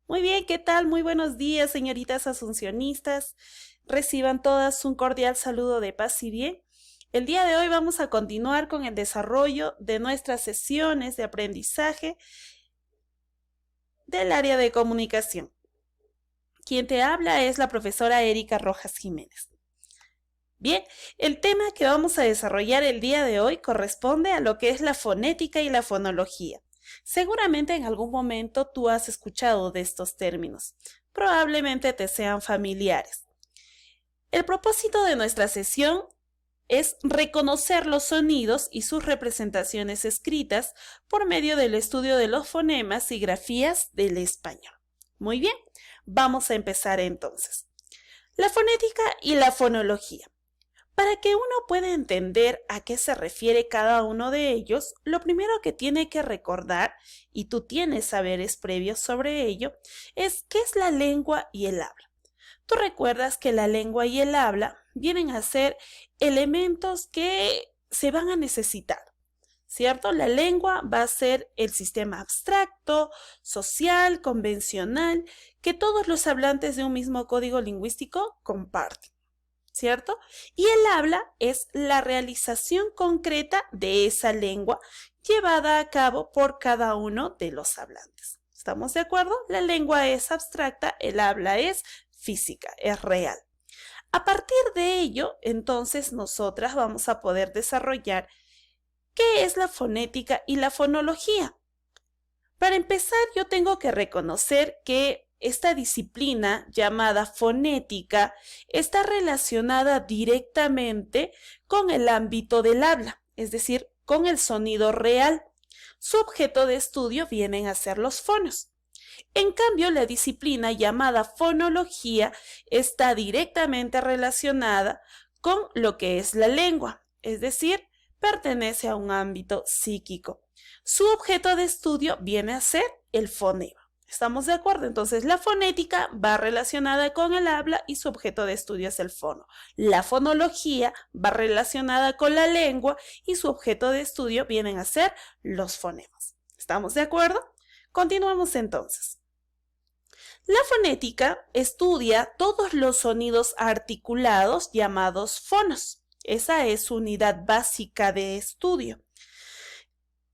Muy bien, ¿qué tal? Muy buenos días, señoritas asuncionistas. Reciban todas un cordial saludo de paz y bien. El día de hoy vamos a continuar con el desarrollo de nuestras sesiones de aprendizaje del área de comunicación. Quien te habla es la profesora Erika Rojas Jiménez. Bien, el tema que vamos a desarrollar el día de hoy corresponde a lo que es la fonética y la fonología. Seguramente en algún momento tú has escuchado de estos términos. Probablemente te sean familiares. El propósito de nuestra sesión es reconocer los sonidos y sus representaciones escritas por medio del estudio de los fonemas y grafías del español. Muy bien, vamos a empezar entonces. La fonética y la fonología. Para que uno pueda entender a qué se refiere cada uno de ellos, lo primero que tiene que recordar, y tú tienes saberes previos sobre ello, es qué es la lengua y el habla. Tú recuerdas que la lengua y el habla vienen a ser elementos que se van a necesitar, ¿cierto? La lengua va a ser el sistema abstracto, social, convencional, que todos los hablantes de un mismo código lingüístico comparten, ¿cierto? Y el habla es la realización concreta de esa lengua llevada a cabo por cada uno de los hablantes. ¿Estamos de acuerdo? La lengua es abstracta, el habla es física, es real. A partir de ello, entonces, nosotras vamos a poder desarrollar qué es la fonética y la fonología. Para empezar, yo tengo que reconocer que esta disciplina llamada fonética está relacionada directamente con el ámbito del habla, es decir, con el sonido real. Su objeto de estudio vienen a ser los fonos. En cambio, la disciplina llamada fonología está directamente relacionada con lo que es la lengua, es decir, pertenece a un ámbito psíquico. Su objeto de estudio viene a ser el fonema. ¿Estamos de acuerdo? Entonces, la fonética va relacionada con el habla y su objeto de estudio es el fono. La fonología va relacionada con la lengua y su objeto de estudio vienen a ser los fonemas. ¿Estamos de acuerdo? Continuamos entonces. La fonética estudia todos los sonidos articulados llamados fonos. Esa es su unidad básica de estudio.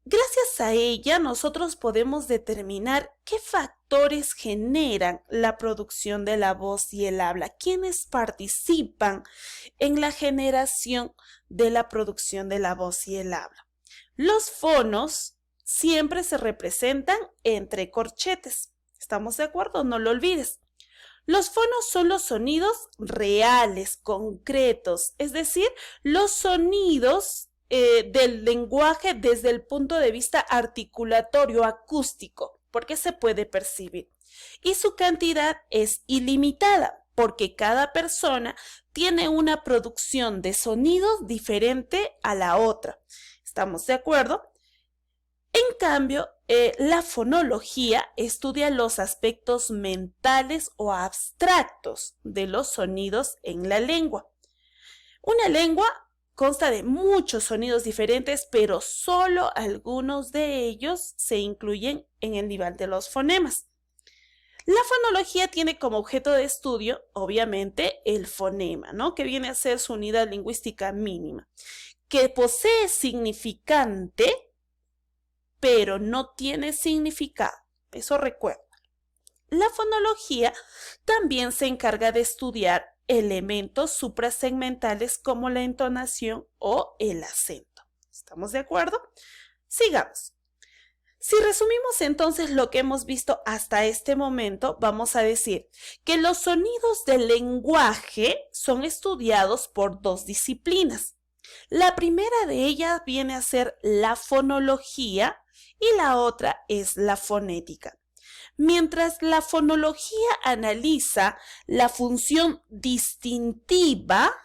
Gracias a ella, nosotros podemos determinar qué factores generan la producción de la voz y el habla, quiénes participan en la generación de la producción de la voz y el habla. Los fonos siempre se representan entre corchetes. ¿Estamos de acuerdo? No lo olvides. Los fonos son los sonidos reales, concretos, es decir, los sonidos del lenguaje desde el punto de vista articulatorio, acústico, porque se puede percibir. Y su cantidad es ilimitada, porque cada persona tiene una producción de sonidos diferente a la otra. ¿Estamos de acuerdo? En cambio, la fonología estudia los aspectos mentales o abstractos de los sonidos en la lengua. Una lengua consta de muchos sonidos diferentes, pero solo algunos de ellos se incluyen en el nivel de los fonemas. La fonología tiene como objeto de estudio, obviamente, el fonema, ¿no? Que viene a ser su unidad lingüística mínima, que posee significante, pero no tiene significado. Eso recuerda. La fonología también se encarga de estudiar elementos suprasegmentales como la entonación o el acento. ¿Estamos de acuerdo? Sigamos. Si resumimos entonces lo que hemos visto hasta este momento, vamos a decir que los sonidos del lenguaje son estudiados por dos disciplinas. La primera de ellas viene a ser la fonología y la otra es la fonética. Mientras la fonología analiza la función distintiva,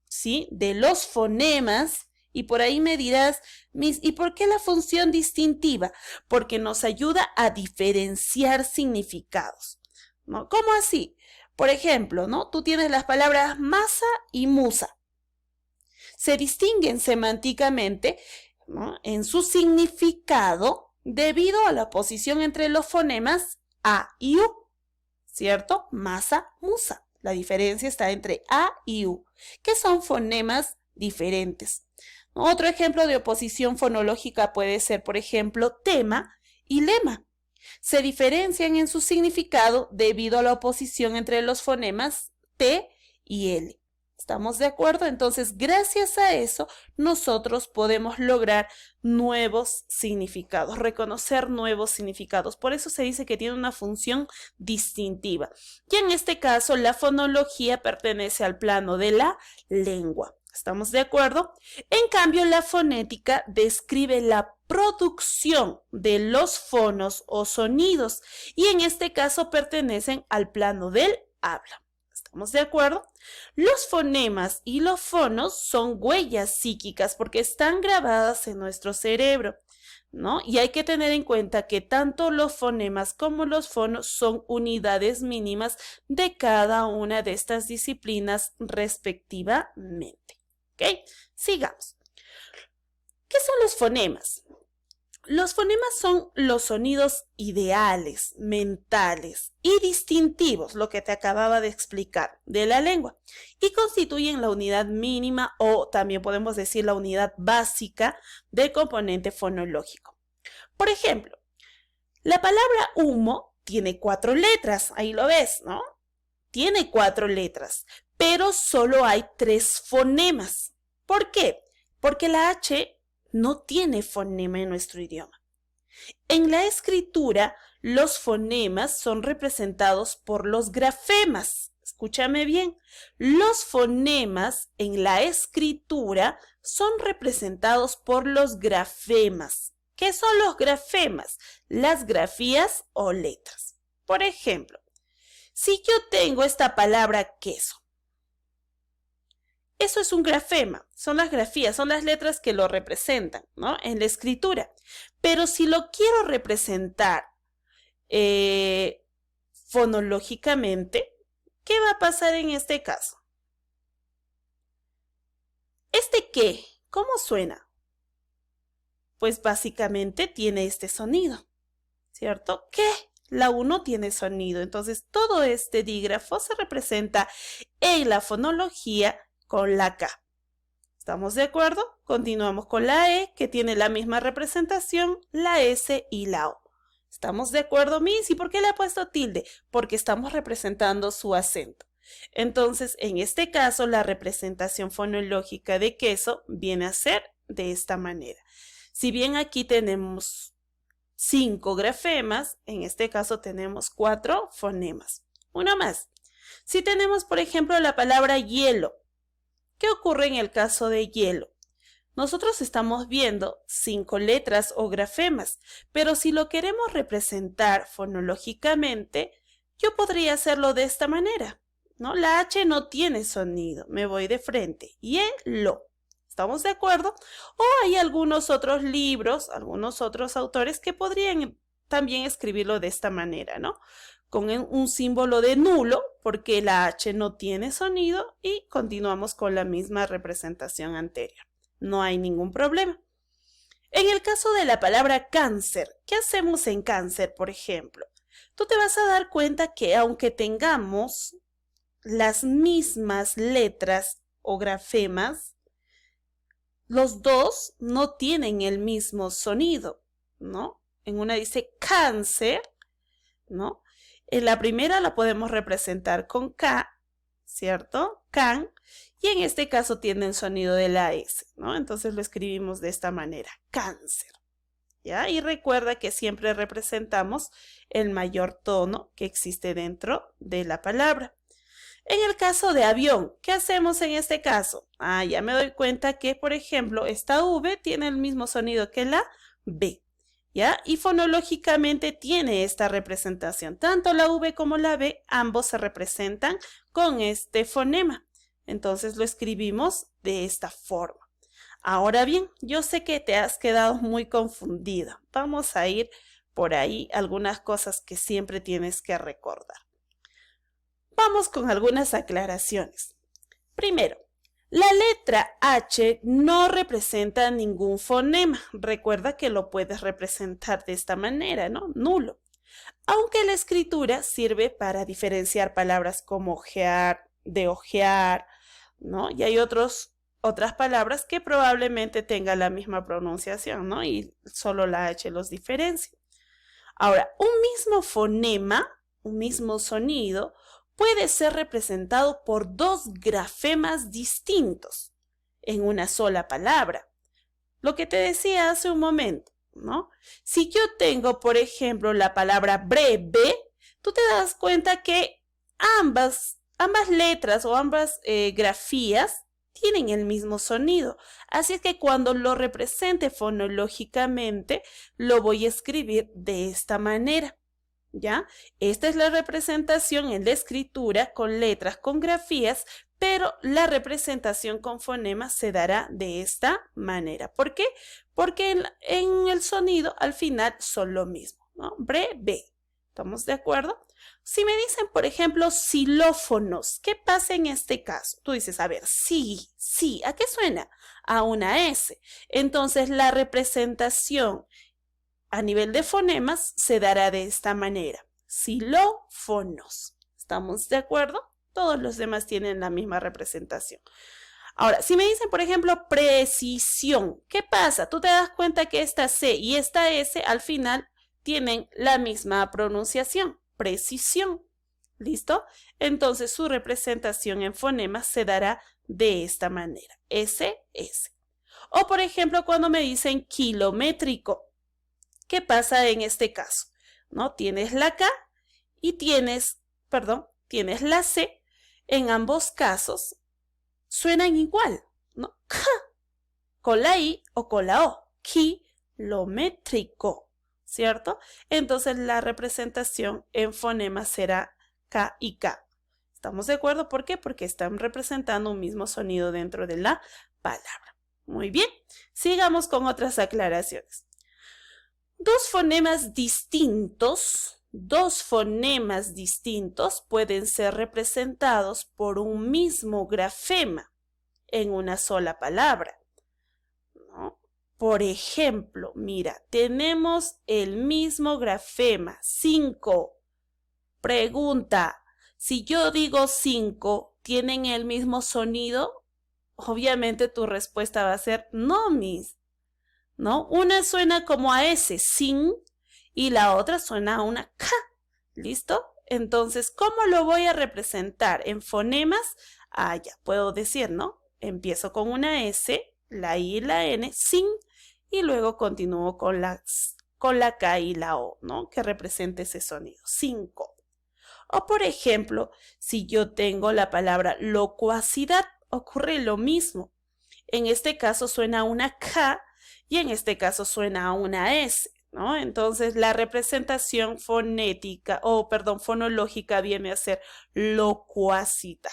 ¿sí?, de los fonemas, y por ahí me dirás, Miss, ¿y por qué la función distintiva? Porque nos ayuda a diferenciar significados, ¿no? ¿Cómo así? Por ejemplo, ¿no? Tú tienes las palabras masa y musa. Se distinguen semánticamente, ¿no?, en su significado debido a la posición entre los fonemas A y U, ¿cierto? Masa, musa. La diferencia está entre A y U, que son fonemas diferentes. Otro ejemplo de oposición fonológica puede ser, por ejemplo, tema y lema. Se diferencian en su significado debido a la oposición entre los fonemas T y L. ¿Estamos de acuerdo? Entonces, gracias a eso, nosotros podemos lograr nuevos significados, reconocer nuevos significados. Por eso se dice que tiene una función distintiva. Y en este caso, la fonología pertenece al plano de la lengua. ¿Estamos de acuerdo? En cambio, la fonética describe la producción de los fonos o sonidos y en este caso pertenecen al plano del habla. ¿Estamos de acuerdo? Los fonemas y los fonos son huellas psíquicas porque están grabadas en nuestro cerebro, ¿no? Y hay que tener en cuenta que tanto los fonemas como los fonos son unidades mínimas de cada una de estas disciplinas respectivamente. ¿Ok? Sigamos. ¿Qué son los fonemas? Los fonemas son los sonidos ideales, mentales y distintivos, lo que te acababa de explicar, de la lengua, y constituyen la unidad mínima o también podemos decir la unidad básica del componente fonológico. Por ejemplo, la palabra humo tiene 4 letras, ahí lo ves, ¿no? Tiene 4 letras, pero solo hay 3 fonemas. ¿Por qué? Porque la H no tiene fonema en nuestro idioma. En la escritura, los fonemas son representados por los grafemas. Escúchame bien. Los fonemas en la escritura son representados por los grafemas. ¿Qué son los grafemas? Las grafías o letras. Por ejemplo, si yo tengo esta palabra queso, eso es un grafema, son las grafías, son las letras que lo representan, ¿no? En la escritura. Pero si lo quiero representar fonológicamente, ¿qué va a pasar en este caso? ¿Este qué? ¿Cómo suena? Pues básicamente tiene este sonido, ¿cierto? ¿Qué? La U no tiene sonido, entonces todo este dígrafo se representa en la fonología con la K. ¿Estamos de acuerdo? Continuamos con la E, que tiene la misma representación, la S y la O. ¿Estamos de acuerdo, Miss? ¿Y por qué le he puesto tilde? Porque estamos representando su acento. Entonces, en este caso, la representación fonológica de queso viene a ser de esta manera. Si bien aquí tenemos 5 grafemas, en este caso tenemos 4 fonemas. Una más. Si tenemos, por ejemplo, la palabra hielo, ¿qué ocurre en el caso de hielo? Nosotros estamos viendo 5 letras o grafemas, pero si lo queremos representar fonológicamente, yo podría hacerlo de esta manera, ¿no? La H no tiene sonido, me voy de frente. Hielo. ¿Estamos de acuerdo? O hay algunos otros libros, algunos otros autores que podrían también escribirlo de esta manera, ¿no? Con un símbolo de nulo, porque la H no tiene sonido y continuamos con la misma representación anterior. No hay ningún problema. En el caso de la palabra cáncer, ¿qué hacemos en cáncer, por ejemplo? Tú te vas a dar cuenta que aunque tengamos las mismas letras o grafemas, los dos no tienen el mismo sonido, ¿no? En una dice cáncer, ¿no? En la primera la podemos representar con K, ¿cierto? Can, y en este caso tiene el sonido de la S, ¿no? Entonces lo escribimos de esta manera, cáncer, ¿ya? Y recuerda que siempre representamos el mayor tono que existe dentro de la palabra. En el caso de avión, ¿qué hacemos en este caso? Ya me doy cuenta que, por ejemplo, esta V tiene el mismo sonido que la B, ¿ya? Y fonológicamente tiene esta representación. Tanto la V como la B, ambos se representan con este fonema. Entonces lo escribimos de esta forma. Ahora bien, yo sé que te has quedado muy confundida. Vamos a ir por ahí algunas cosas que siempre tienes que recordar. Vamos con algunas aclaraciones. Primero, la letra H no representa ningún fonema. Recuerda que lo puedes representar de esta manera, ¿no? Nulo. aunque la escritura sirve para diferenciar palabras como ojear, de ojear, ¿no? Y hay otras palabras que probablemente tengan la misma pronunciación, ¿no? Y solo la H los diferencia. Ahora, un mismo fonema, un mismo sonido, puede ser representado por dos grafemas distintos en una sola palabra. Lo que te decía hace un momento, ¿no? Si yo tengo, por ejemplo, la palabra breve, tú te das cuenta que ambas letras o ambas grafías tienen el mismo sonido. Así es que cuando lo represente fonológicamente, lo voy a escribir de esta manera. ¿Ya? Esta es la representación en la escritura con letras, con grafías, pero la representación con fonemas se dará de esta manera. ¿Por qué? Porque en el sonido al final son lo mismo, ¿no? Breve. ¿Estamos de acuerdo? Si me dicen, por ejemplo, xilófonos, ¿qué pasa en este caso? Tú dices, a ver, sí, ¿a qué suena? A una S. Entonces, la representación a nivel de fonemas se dará de esta manera. Xilófonos. ¿Estamos de acuerdo? Todos los demás tienen la misma representación. Ahora, si me dicen, por ejemplo, precisión, ¿qué pasa? Tú te das cuenta que esta C y esta S al final tienen la misma pronunciación. Precisión. ¿Listo? Entonces su representación en fonemas se dará de esta manera. S, S. O por ejemplo, cuando me dicen kilométrico, ¿qué pasa en este caso? ¿No? Tienes la K y tienes la C. En ambos casos suenan igual, ¿no? K, con la I o con la O. Kilométrico, ¿cierto? Entonces la representación en fonemas será K y K. ¿Estamos de acuerdo? ¿Por qué? Porque están representando un mismo sonido dentro de la palabra. Muy bien, sigamos con otras aclaraciones. Dos fonemas distintos pueden ser representados por un mismo grafema en una sola palabra, ¿no? Por ejemplo, mira, tenemos el mismo grafema, 5. Pregunta, si yo digo 5, ¿tienen el mismo sonido? Obviamente tu respuesta va a ser no, Miss. ¿No? Una suena como a S, sin, y la otra suena a una K. ¿Listo? Entonces, ¿cómo lo voy a representar? En fonemas, ya puedo decir, ¿no? Empiezo con una S, la I y la N, sin, y luego continúo con la K y la O, ¿no? Que represente ese sonido. 5. O por ejemplo, si yo tengo la palabra locuacidad, ocurre lo mismo. En este caso suena una K y en este caso suena a una S, ¿no? Entonces la representación fonológica viene a ser locuacidad.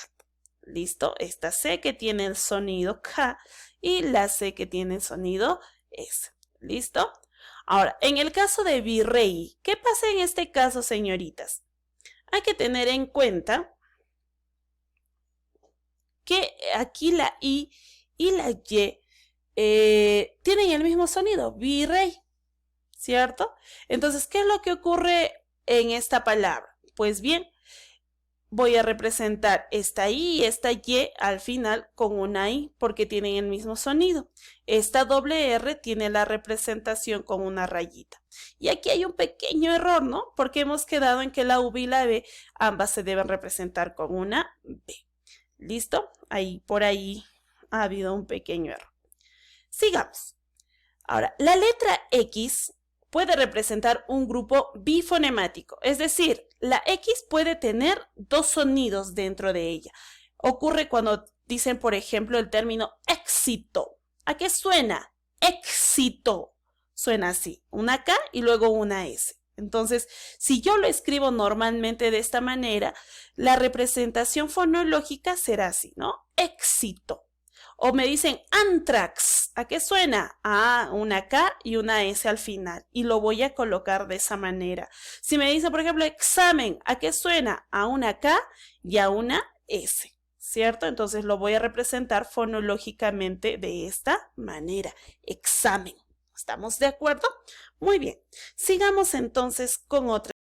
¿Listo? Esta C que tiene el sonido K y la C que tiene el sonido S. ¿Listo? Ahora, en el caso de virrey, ¿qué pasa en este caso, señoritas? Hay que tener en cuenta que aquí la I y la Y tienen el mismo sonido, virrey, ¿cierto? Entonces, ¿qué es lo que ocurre en esta palabra? Pues bien, voy a representar esta I y esta Y al final con una I porque tienen el mismo sonido. Esta doble R tiene la representación con una rayita. Y aquí hay un pequeño error, ¿no? Porque hemos quedado en que la V y la B ambas se deben representar con una B. ¿Listo? Por ahí ha habido un pequeño error. Sigamos. Ahora, la letra X puede representar un grupo bifonemático, es decir, la X puede tener dos sonidos dentro de ella. Ocurre cuando dicen, por ejemplo, el término éxito. ¿A qué suena? Éxito. Suena así, una K y luego una S. Entonces, si yo lo escribo normalmente de esta manera, la representación fonológica será así, ¿no? Éxito. O me dicen antrax, ¿a qué suena? A una K y una S al final. Y lo voy a colocar de esa manera. Si me dicen, por ejemplo, examen, ¿a qué suena? A una K y a una S, ¿cierto? Entonces lo voy a representar fonológicamente de esta manera. Examen. ¿Estamos de acuerdo? Muy bien. Sigamos entonces con otra.